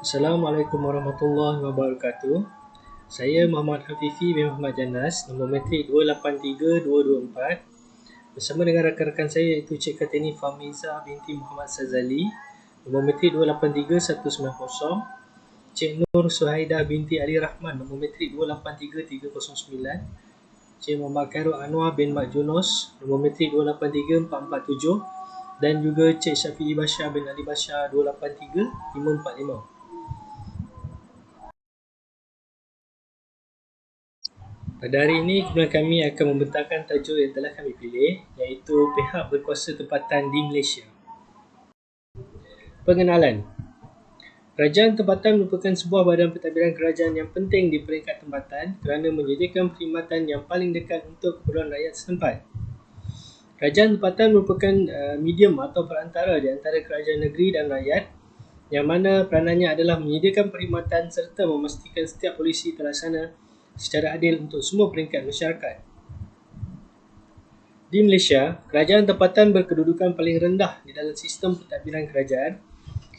Assalamualaikum warahmatullahi wabarakatuh. Saya Muhammad Hafifi bin Muhammad Janas, nombor matrik 283224. Bersama dengan rakan-rakan saya iaitu Cik Kartini Fahmiza binti Muhammad Sazali, nombor matrik 283190. Cik Nur Suhaida binti Ali Rahman, nombor matrik 283309. Cik Muhammad Khairul Anwar bin Mak Junus, nombor matrik 283447. Dan juga Cik Syafi'i Bashar bin Ali Bashar 283545. Pada hari ini, kumpulan kami akan membentangkan tajuk yang telah kami pilih, iaitu pihak berkuasa tempatan di Malaysia. Pengenalan. Kerajaan tempatan merupakan sebuah badan pentadbiran kerajaan yang penting di peringkat tempatan kerana menyediakan perkhidmatan yang paling dekat untuk keperluan rakyat setempat. Kerajaan tempatan merupakan medium atau perantara di antara kerajaan negeri dan rakyat, yang mana peranannya adalah menyediakan perkhidmatan serta memastikan setiap polisi terlaksana secara adil untuk semua peringkat masyarakat. Di Malaysia, kerajaan tempatan berkedudukan paling rendah di dalam sistem pentadbiran kerajaan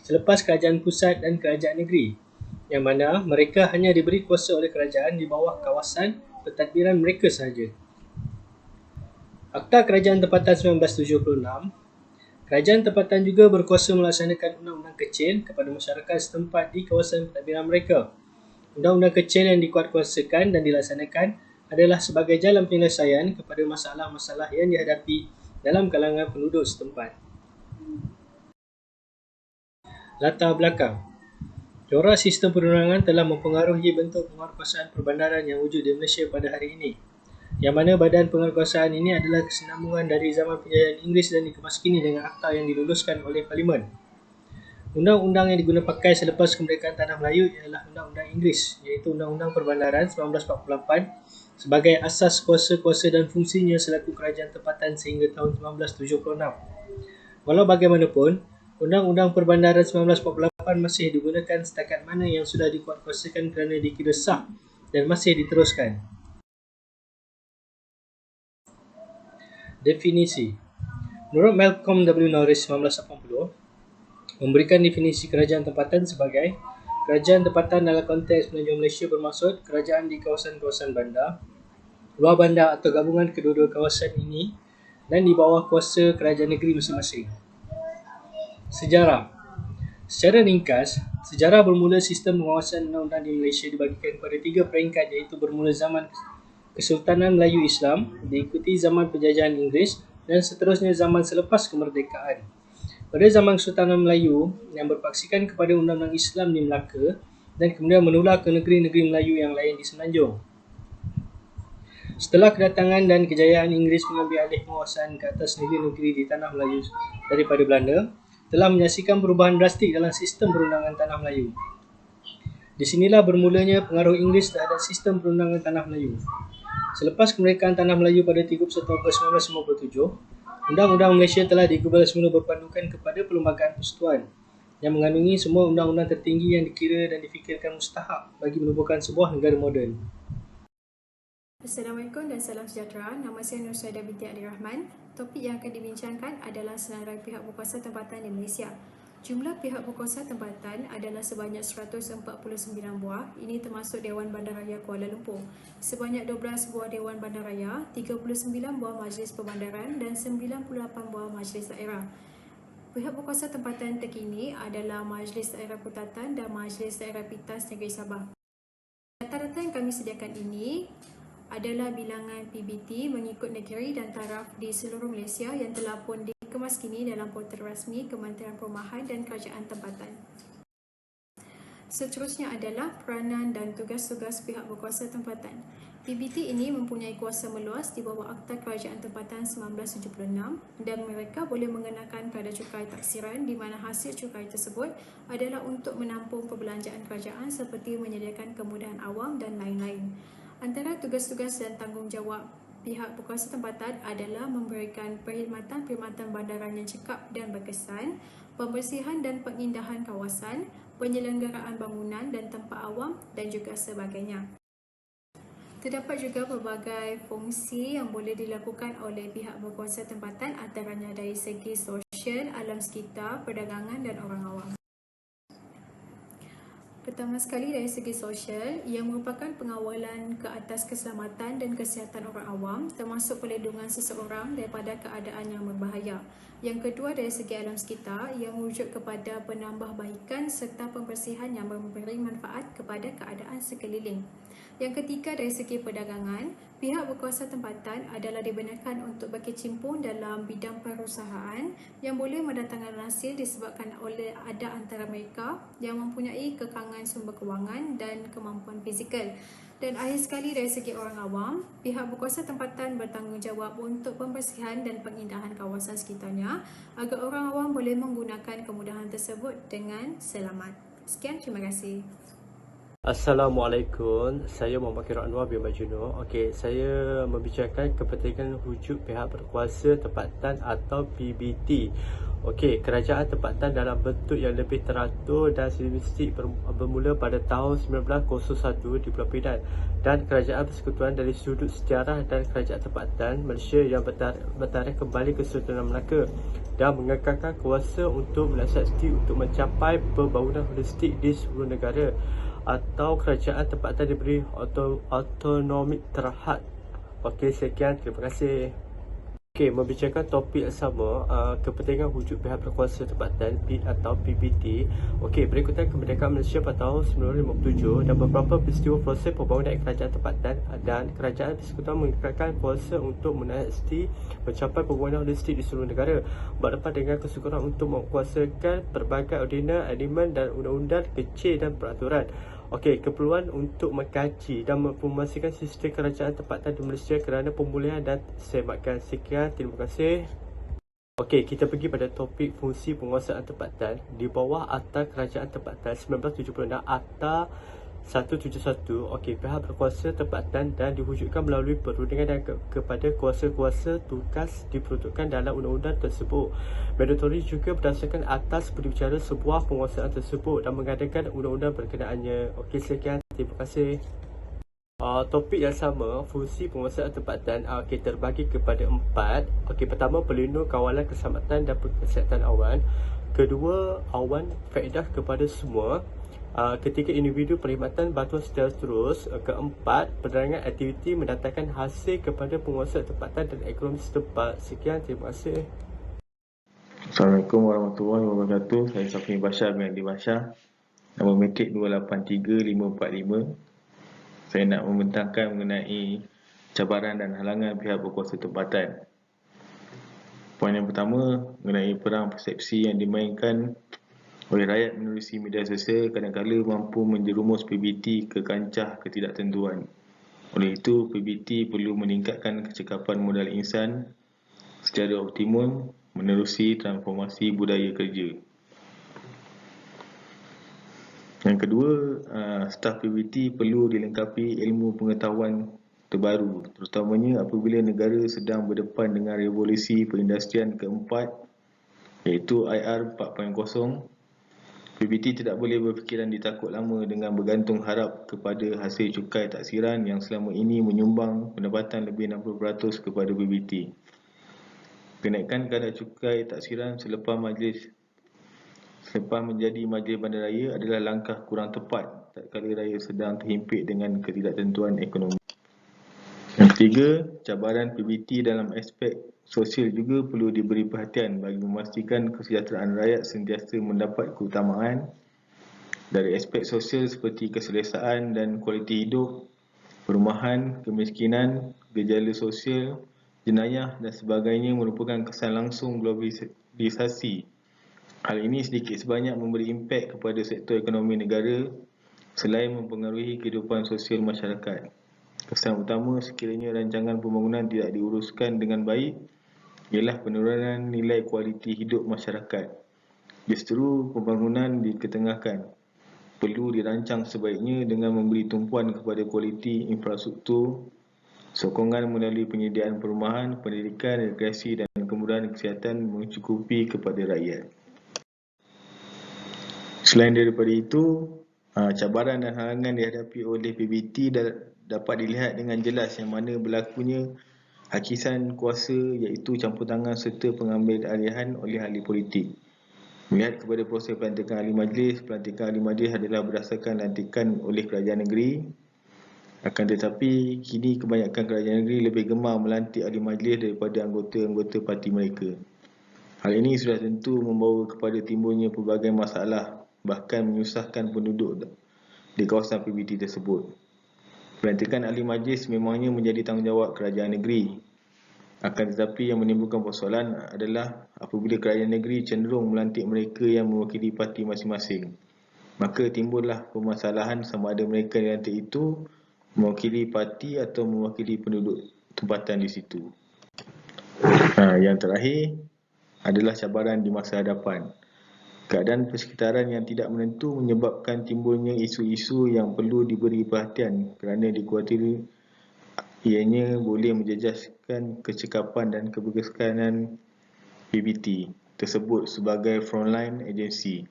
selepas kerajaan pusat dan kerajaan negeri, yang mana mereka hanya diberi kuasa oleh kerajaan di bawah kawasan pentadbiran mereka sahaja. Akta Kerajaan Tempatan 1976, kerajaan tempatan juga berkuasa melaksanakan undang-undang kecil kepada masyarakat setempat di kawasan pentadbiran mereka. Undang-undang kecil yang dikuatkuasakan dan dilaksanakan adalah sebagai jalan penyelesaian kepada masalah-masalah yang dihadapi dalam kalangan penduduk setempat. Latar belakang. Corak sistem perundangan telah mempengaruhi bentuk penguatkuasaan perbandaran yang wujud di Malaysia pada hari ini, yang mana badan penguatkuasaan ini adalah kesinambungan dari zaman penjajahan Inggeris dan dikemaskini dengan akta yang diluluskan oleh Parlimen. Undang-undang yang digunakan pakai selepas kemerdekaan Tanah Melayu ialah Undang-Undang Inggeris, iaitu Undang-Undang Perbandaran 1948 sebagai asas kuasa-kuasa dan fungsinya selaku kerajaan tempatan sehingga tahun 1976. Walau bagaimanapun, Undang-Undang Perbandaran 1948 masih digunakan setakat mana yang sudah dikuatkuasakan kerana dikira sah dan masih diteruskan. Definisi. Menurut Malcolm W. Norris 1980, memberikan definisi kerajaan tempatan sebagai kerajaan tempatan dalam konteks Peninjauan Malaysia bermaksud kerajaan di kawasan-kawasan bandar, luar bandar atau gabungan kedua-dua kawasan ini dan di bawah kuasa kerajaan negeri masing-masing. Sejarah. Secara ringkas, sejarah bermula sistem penguasaan undang-undang di Malaysia dibagikan kepada 3 peringkat, iaitu bermula zaman Kesultanan Melayu Islam, diikuti zaman penjajahan Inggeris dan seterusnya zaman selepas kemerdekaan. Pada zaman Kesultanan Melayu yang berpaksikan kepada undang-undang Islam di Melaka dan kemudian menular ke negeri-negeri Melayu yang lain di Semenanjung. Setelah kedatangan dan kejayaan Inggeris mengambil alih penguasaan ke atas negeri-negeri di Tanah Melayu daripada Belanda, telah menyaksikan perubahan drastik dalam sistem perundangan Tanah Melayu. Di sinilah bermulanya pengaruh Inggeris terhadap sistem perundangan Tanah Melayu. Selepas kemerdekaan Tanah Melayu pada 31 Ogos 1957, Undang-Undang Malaysia telah digubal semula berpandukan kepada Perlembagaan Persekutuan yang mengandungi semua undang-undang tertinggi yang dikira dan difikirkan mustahak bagi menubuhkan sebuah negara moden. Assalamualaikum dan salam sejahtera. Nama saya Nur Suhaida binti Ali Rahman. Topik yang akan dibincangkan adalah senarai pihak berkuasa tempatan di Malaysia. Jumlah pihak berkuasa tempatan adalah sebanyak 149 buah. Ini termasuk Dewan Bandaraya Kuala Lumpur. Sebanyak 12 buah Dewan Bandaraya, 39 buah Majlis Perbandaran dan 98 buah Majlis Daerah. Pihak berkuasa tempatan terkini adalah Majlis Daerah Putatan dan Majlis Daerah Pitas Negeri Sabah. Data-data yang kami sediakan ini adalah bilangan PBT mengikut negeri dan taraf di seluruh Malaysia yang telah pun dikemaskini dalam portal rasmi Kementerian Perumahan dan Kerajaan Tempatan. Seterusnya adalah peranan dan tugas-tugas pihak berkuasa tempatan. PBT ini mempunyai kuasa meluas di bawah Akta Kerajaan Tempatan 1976 dan mereka boleh mengenakan pada cukai taksiran di mana hasil cukai tersebut adalah untuk menampung perbelanjaan kerajaan seperti menyediakan kemudahan awam dan lain-lain. Antara tugas-tugas dan tanggungjawab pihak berkuasa tempatan adalah memberikan perkhidmatan bandaran yang cekap dan berkesan, pembersihan dan pengindahan kawasan, penyelenggaraan bangunan dan tempat awam dan juga sebagainya. Terdapat juga pelbagai fungsi yang boleh dilakukan oleh pihak berkuasa tempatan antaranya dari segi sosial, alam sekitar, perdagangan dan orang awam. Pertama sekali dari segi sosial, ia merupakan pengawalan ke atas keselamatan dan kesihatan orang awam termasuk perlindungan seseorang daripada keadaan yang berbahaya. Yang kedua dari segi alam sekitar, ia merujuk kepada penambahbaikan serta pembersihan yang memberi manfaat kepada keadaan sekeliling. Yang ketiga dari segi perdagangan, pihak berkuasa tempatan adalah dibenarkan untuk berkecimpung dalam bidang perusahaan yang boleh mendatangkan hasil disebabkan oleh ada antara mereka yang mempunyai kekangan sumber kewangan dan kemampuan fizikal. Dan akhir sekali dari segi orang awam, pihak berkuasa tempatan bertanggungjawab untuk pembersihan dan pengindahan kawasan sekitarnya agar orang awam boleh menggunakan kemudahan tersebut dengan selamat. Sekian, terima kasih. Assalamualaikum, saya Muhammad Khairul Anwar bin Majunur. Okey, saya membicarakan kepentingan wujud pihak berkuasa tempatan atau PBT. Okey, kerajaan tempatan dalam bentuk yang lebih teratur dan sistematik bermula pada tahun 1901 di Pulau Pinang, dan kerajaan persekutuan dari sudut sejarah dan kerajaan tempatan Malaysia yang bertarikh kembali ke Sultanat Melaka dan mengekalkan kuasa untuk menasihatkan untuk mencapai pembangunan holistik di seluruh negara, atau kerajaan tempatan diberi autonomi terhad. Okey, sekian, terima kasih. Okey, membicarakan topik yang sama, kepentingan wujud pihak berkuasa tempatan atau PBT. Okey, berikutan kemerdekaan Malaysia pada tahun 1957 dan beberapa peristiwa proses pembangunan kerajaan tempatan dan kerajaan persekutuan mengekalkan kuasa untuk menasihatkan mencapai pembangunan holistik di seluruh negara, berdepan dengan kesukaran untuk menguasakan pelbagai ordinan, elemen dan undang-undang kecil dan peraturan. Okey, keperluan untuk mengkaji dan mempromosikan sistem kerajaan tempatan di Malaysia kerana pemulihan dan semakan. Sekian, terima kasih. Okey, kita pergi pada topik fungsi penguasaan tempatan. Di bawah Akta Kerajaan Tempatan 1976, Akta 171, okey, pihak berkuasa tempatan dan diwujudkan melalui perundingan dan kepada kuasa-kuasa tugas diperuntukkan dalam undang-undang tersebut. Mandatori juga berdasarkan atas berbicara sebuah penguasaan tersebut dan mengadakan undang-undang berkenaannya. Okey, sekian, terima kasih. Topik yang sama, fungsi penguasaan tempatan, okey, terbagi kepada 4. Okey, pertama, pelindung kawalan keselamatan dan kesihatan awan. Kedua, awan faedah kepada semua. Ketiga, individu perkhidmatan bantuan secara terus. Keempat, penerangan aktiviti mendatangkan hasil kepada penguasaan tempatan dan ekonomi setempat. Sekian, terima kasih. Assalamualaikum warahmatullahi wabarakatuh. Saya Safi Bashar bin Adi Bashar. Nombor metrik 283545. Saya nak membentangkan mengenai cabaran dan halangan pihak berkuasa tempatan. Poin yang pertama, mengenai perang persepsi yang dimainkan oleh rakyat menerusi media sosial kadang-kala mampu menjerumus PBT ke kancah ketidaktentuan. Oleh itu, PBT perlu meningkatkan kecekapan modal insan secara optimum menerusi transformasi budaya kerja. Yang kedua, staf PBT perlu dilengkapi ilmu pengetahuan terbaru, terutamanya apabila negara sedang berdepan dengan revolusi perindustrian keempat, iaitu IR 4.0. PBT tidak boleh berfikiran ditakut lama dengan bergantung harap kepada hasil cukai taksiran yang selama ini menyumbang pendapatan lebih 60% kepada PBT. Kenaikan kadar cukai taksiran selepas menjadi majlis bandaraya adalah langkah kurang tepat tatkala raya sedang terhimpit dengan ketidaktentuan ekonomi. Yang ketiga, cabaran PBT dalam aspek sosial juga perlu diberi perhatian bagi memastikan kesejahteraan rakyat sentiasa mendapat keutamaan dari aspek sosial seperti keselesaan dan kualiti hidup, perumahan, kemiskinan, gejala sosial, jenayah dan sebagainya merupakan kesan langsung globalisasi. Hal ini sedikit sebanyak memberi impak kepada sektor ekonomi negara selain mempengaruhi kehidupan sosial masyarakat. Kesan utama sekiranya rancangan pembangunan tidak diuruskan dengan baik ialah penurunan nilai kualiti hidup masyarakat. Justru pembangunan diketengahkan. Perlu dirancang sebaiknya dengan memberi tumpuan kepada kualiti infrastruktur, sokongan melalui penyediaan perumahan, pendidikan, rekreasi dan kemudahan kesihatan mencukupi kepada rakyat. Selain daripada itu, cabaran dan halangan dihadapi oleh PBT dapat dilihat dengan jelas yang mana berlakunya hakisan kuasa iaitu campur tangan serta pengambil alihan oleh ahli politik. Melihat kepada proses pelantikan ahli majlis, pelantikan ahli majlis adalah berdasarkan lantikan oleh kerajaan negeri. Akan tetapi, kini kebanyakan kerajaan negeri lebih gemar melantik ahli majlis daripada anggota-anggota parti mereka. Hal ini sudah tentu membawa kepada timbulnya pelbagai masalah, bahkan menyusahkan penduduk di kawasan PBT tersebut. Pelantikan ahli majlis memangnya menjadi tanggungjawab kerajaan negeri. Akan tetapi yang menimbulkan persoalan adalah apabila kerajaan negeri cenderung melantik mereka yang mewakili parti masing-masing. Maka timbullah permasalahan sama ada mereka yang dilantik itu mewakili parti atau mewakili penduduk tempatan di situ. Yang terakhir adalah cabaran di masa hadapan. Keadaan persekitaran yang tidak menentu menyebabkan timbulnya isu-isu yang perlu diberi perhatian kerana dikhuatiri ianya boleh menjejaskan kecekapan dan keberkesanan PBT tersebut sebagai frontline agency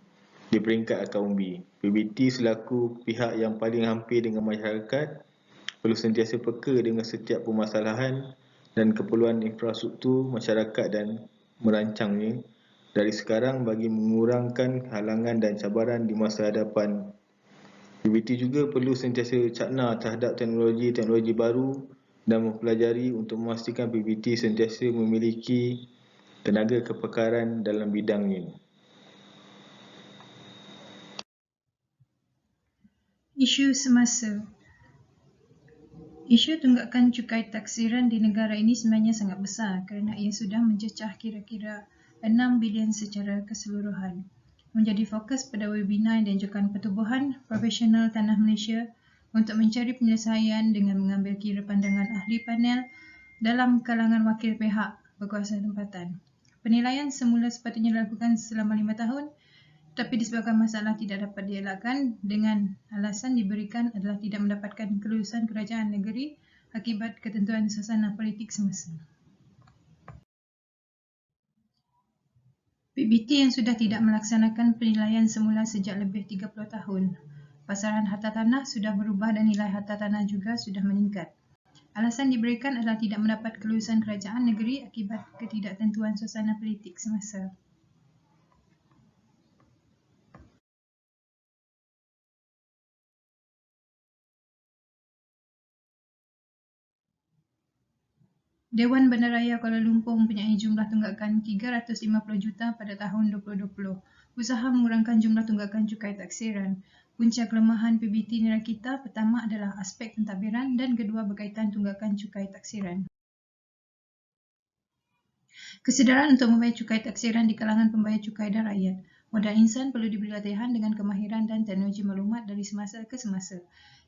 di peringkat akaumbi. PBT selaku pihak yang paling hampir dengan masyarakat perlu sentiasa peka dengan setiap permasalahan dan keperluan infrastruktur masyarakat dan merancangnya dari sekarang bagi mengurangkan halangan dan cabaran di masa hadapan. PBT juga perlu sentiasa cakna terhadap teknologi-teknologi baru dan mempelajari untuk memastikan PBT sentiasa memiliki tenaga kepakaran dalam bidangnya. Isu semasa. Isu tunggakan cukai taksiran di negara ini sebenarnya sangat besar kerana ia sudah mencecah kira-kira 6 bilion secara keseluruhan. Menjadi fokus pada webinar dan dianjurkan Pertubuhan Profesional Tanah Malaysia untuk mencari penyelesaian dengan mengambil kira pandangan ahli panel dalam kalangan wakil pihak berkuasa tempatan. Penilaian semula sepatutnya dilakukan selama 5 tahun, tapi disebabkan masalah tidak dapat dielakkan dengan alasan diberikan adalah tidak mendapatkan kelulusan kerajaan negeri akibat ketentuan suasana politik semasa. PBT yang sudah tidak melaksanakan penilaian semula sejak lebih 30 tahun. Pasaran harta tanah sudah berubah dan nilai harta tanah juga sudah meningkat. Alasan diberikan adalah tidak mendapat kelulusan kerajaan negeri akibat ketidaktentuan suasana politik semasa. Dewan Bandaraya Kuala Lumpur mempunyai jumlah tunggakan 350 juta pada tahun 2020. Usaha mengurangkan jumlah tunggakan cukai taksiran. Punca kelemahan PBT negara kita pertama adalah aspek pentadbiran dan kedua berkaitan tunggakan cukai taksiran. Kesedaran untuk membayar cukai taksiran di kalangan pembayar cukai dan rakyat. Modal insan perlu diberi latihan dengan kemahiran dan teknologi maklumat dari semasa ke semasa.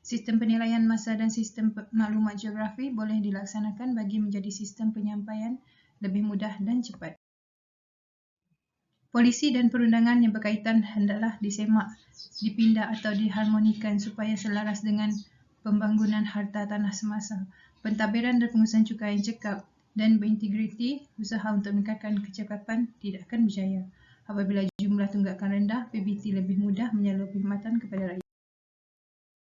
Sistem penilaian masa dan sistem maklumat geografi boleh dilaksanakan bagi menjadi sistem penyampaian lebih mudah dan cepat. Polisi dan perundangan yang berkaitan hendaklah disemak, dipindah atau diharmonikan supaya selaras dengan pembangunan harta tanah semasa. Pentadbiran dan pengurusan cukai yang cekap dan berintegriti, usaha untuk meningkatkan kecekapan tidak akan berjaya. Apabila jumlah tunggakan rendah, PBT lebih mudah menyalur perkhidmatan kepada rakyat.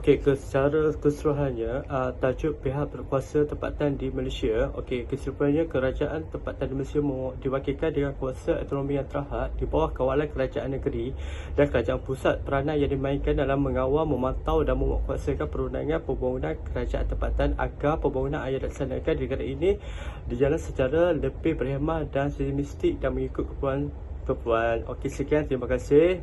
Okey, secara keseluruhannya, tajuk pihak berkuasa tempatan di Malaysia, keseluruhannya kerajaan tempatan di Malaysia diwakilkan dengan kuasa autonomi yang terhad di bawah kawalan kerajaan negeri dan kerajaan pusat. Peranan yang dimainkan dalam mengawal, memantau dan menguatkuasakan perundangan pembangunan kerajaan tempatan agar pembangunan yang dilaksanakan di negara ini berjalan secara lebih berhemah dan sistematik dan mengikut keperluan. Okey, sekian, terima kasih.